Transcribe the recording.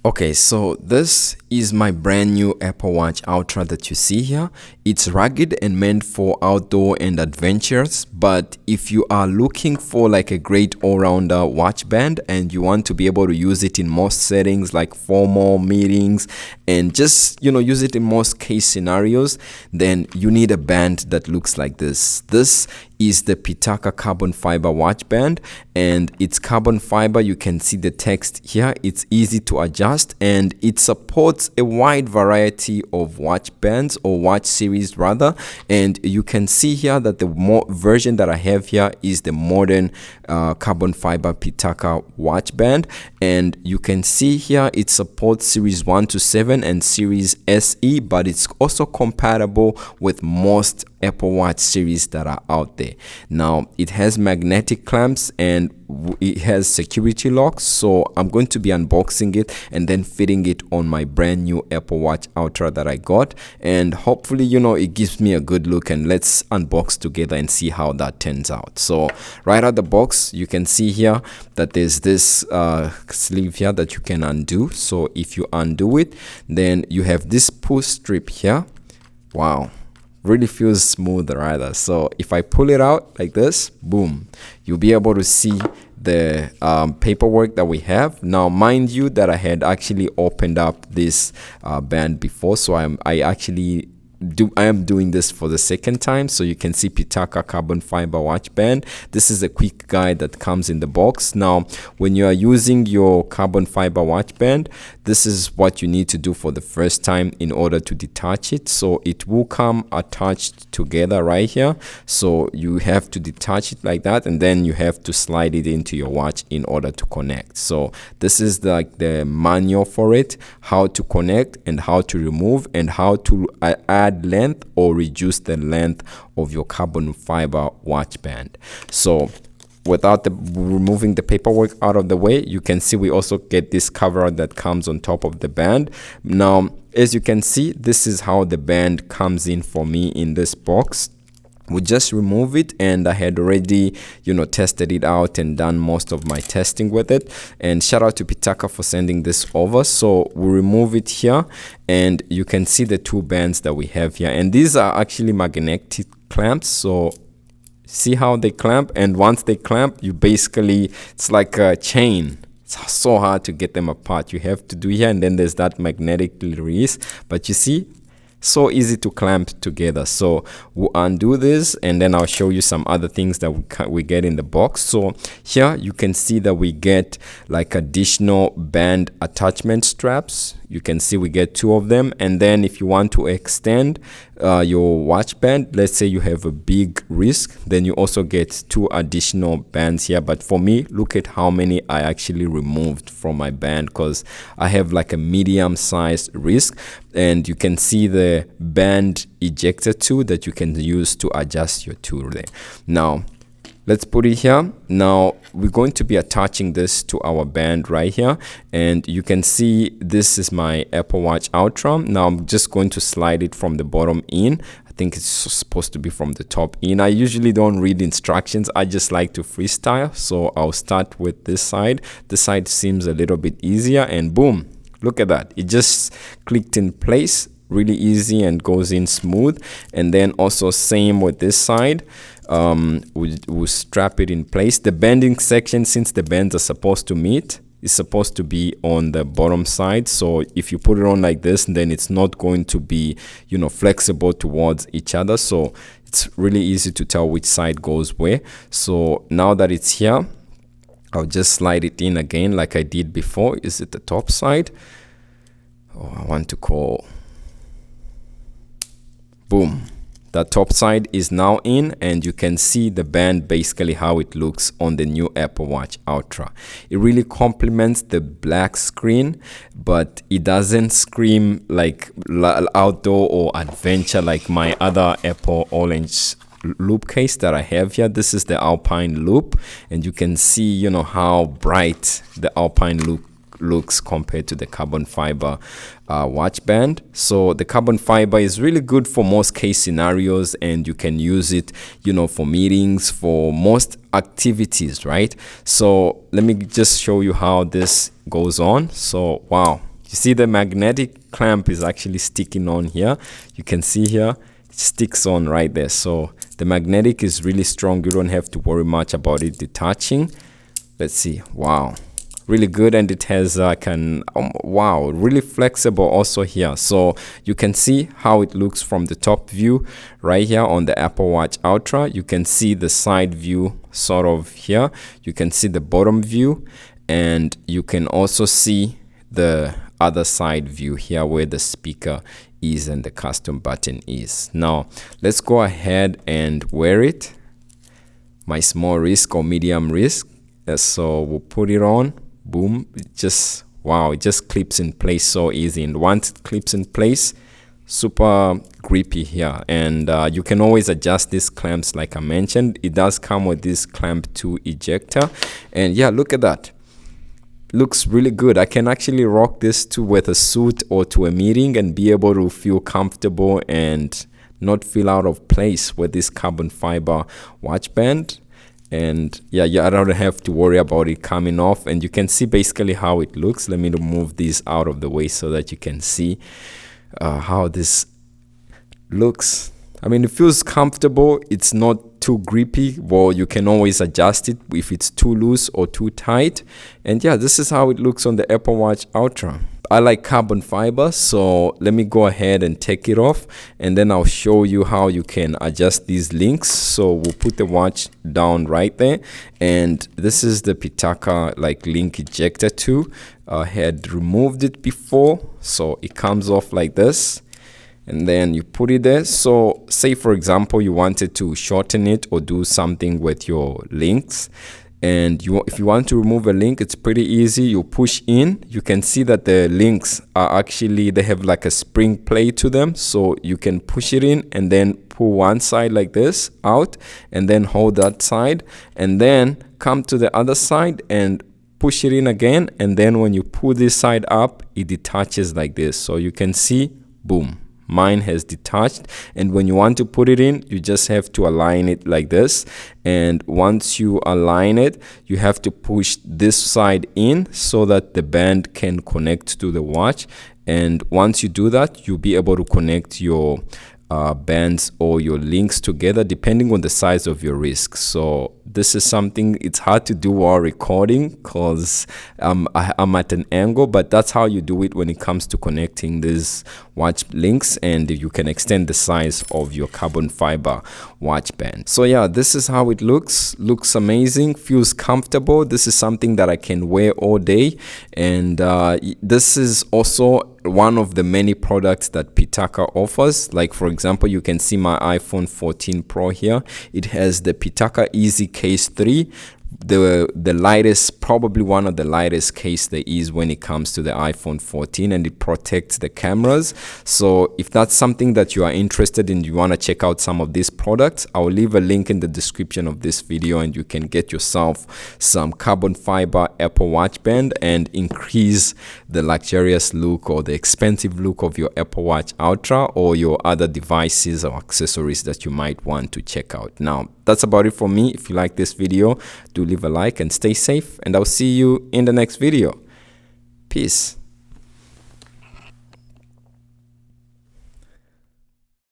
Okay, so this is my brand new Apple Watch Ultra that you see here. It's rugged and meant for outdoor and adventures, but if you are looking for like a great all-rounder watch band and you want to be able to use it in most settings like formal meetings and just, use it in most case scenarios, then you need a band that looks like this. This is the Pitaka carbon fiber watch band, and it's carbon fiber. You can see the text here. It's easy to adjust and it supports a wide variety of watch bands or watch series rather. And you can see here that the version that I have here is the modern carbon fiber Pitaka watch band, and you can see here it supports series 1 to 7 and series SE, but it's also compatible with most Apple Watch series that are out there. Now it has magnetic clamps and it has security locks, so I'm going to be unboxing it and then fitting it on my brand new Apple Watch Ultra that I got, and hopefully it gives me a good look, and let's unbox together and see how that turns out. So right out the box you can see here that there's this sleeve here that you can undo. So if you undo it, then you have this pull strip here. Wow, really feels smooth rather. So if I pull it out like this, boom, you'll be able to see the paperwork that we have. Now mind you that I had actually opened up this band before, so I am doing this for the second time. So you can see Pitaka carbon fiber watch band. This is a quick guide that comes in the box. Now when you are using your carbon fiber watch band, this is what you need to do for the first time in order to detach it. So it will come attached together right here, so you have to detach it like that, and then you have to slide it into your watch in order to connect. So this is like the manual for it, how to connect and how to remove and how to add length or reduce the length of your carbon fiber watch band. So without removing the paperwork out of the way, you can see we also get this cover that comes on top of the band. Now as you can see, this is how the band comes in for me in this box. We just remove it, and I had already tested it out and done most of my testing with it, and shout out to Pitaka for sending this over. So we remove it here and you can see the two bands that we have here, and these are actually magnetic clamps. So see how they clamp, and once they clamp, you basically, it's like a chain. It's so hard to get them apart. You have to do here, and then there's that magnetic release, but you see, so easy to clamp together. So we'll undo this, and then I'll show you some other things that we get in the box. So here you can see that we get like additional band attachment straps. You can see we get 2 of them, and then if you want to extend your watch band, let's say you have a big wrist, then you also get 2 additional bands here. But for me, look at how many I actually removed from my band, because I have like a medium sized wrist, and you can see the band ejector tool that you can use to adjust your tool there. Now let's put it here. Now we're going to be attaching this to our band right here, and you can see this is my Apple Watch Ultra. Now I'm just going to slide it from the bottom in. I think it's supposed to be from the top in. I usually don't read instructions, I just like to freestyle. So I'll start with this side. This side seems a little bit easier, and boom, look at that, it just clicked in place really easy and goes in smooth. And then also same with this side. We'll strap it in place. The bending section, since the bands are supposed to meet, is supposed to be on the bottom side. So if you put it on like this, then it's not going to be flexible towards each other. So it's really easy to tell which side goes where. So now that it's here, I'll just slide it in again like I did before. Is it the top side? Oh, I want to call, boom, the top side is now in, and you can see the band basically how it looks on the new Apple Watch Ultra. It really complements the black screen, but it doesn't scream like outdoor or adventure like my other Apple orange loop case that I have here. This is the Alpine loop, and you can see how bright the Alpine loop looks compared to the carbon fiber watch band. So the carbon fiber is really good for most case scenarios, and you can use it for meetings, for most activities, right? So let me just show you how this goes on. So wow, You see the magnetic clamp is actually sticking on here. You can see here, it sticks on right there. So the magnetic is really strong. You don't have to worry much about it detaching. Let's see. Wow. Really good, and it has like an wow, really flexible also here. So you can see how it looks from the top view right here on the Apple Watch Ultra. You can see the side view sort of here. You can see the bottom view, and you can also see the other side view here where the speaker is and the custom button is. Now let's go ahead and wear it. My small risk or medium risk. So we'll put it on. Boom. It just, wow, it just clips in place so easy. And once it clips in place, super grippy here. And you can always adjust these clamps like I mentioned. It does come with this clamp 2 ejector. And yeah, look at that. Looks really good. I can actually rock this with a suit or to a meeting and be able to feel comfortable and not feel out of place with this carbon fiber watch band. And yeah, I don't have to worry about it coming off. And you can see basically how it looks. Let me move these out of the way so that you can see how this looks. I mean, it feels comfortable. It's not too grippy. Well, you can always adjust it if it's too loose or too tight. And yeah, this is how it looks on the Apple Watch Ultra. I like carbon fiber, so let me go ahead and take it off, and then I'll show you how you can adjust these links. So we'll put the watch down right there, and this is the Pitaka like link ejector too. I had removed it before, so it comes off like this, and then you put it there. So say for example you wanted to shorten it or do something with your links, and if you want to remove a link, it's pretty easy. You push in. You can see that the links are actually, they have like a spring play to them, so you can push it in and then pull one side like this out, and then hold that side, and then come to the other side and push it in again, and then when you pull this side up, it detaches like this. So you can see, boom, mine has detached. And when you want to put it in, you just have to align it like this, and once you align it, you have to push this side in so that the band can connect to the watch. And once you do that, you'll be able to connect your bands or your links together depending on the size of your wrist. So this is something, it's hard to do while recording because I'm at an angle, but that's how you do it when it comes to connecting these watch links, and you can extend the size of your carbon fiber watch band. So yeah, this is how it looks amazing, feels comfortable. This is something that I can wear all day, and this is also one of the many products that Pitaka offers. Like for example, you can see my iPhone 14 Pro here. It has the Pitaka Easy Case 3, the lightest, probably one of the lightest case there is when it comes to the iPhone 14, and it protects the cameras. So if that's something that you are interested in, you want to check out some of these products, I will leave a link in the description of this video, and you can get yourself some carbon fiber Apple Watch band and increase the luxurious look or the expensive look of your Apple Watch Ultra or your other devices or accessories that you might want to check out. Now, that's about it for me. If you like this video, do leave a like and stay safe, and I'll see you in the next video. Peace.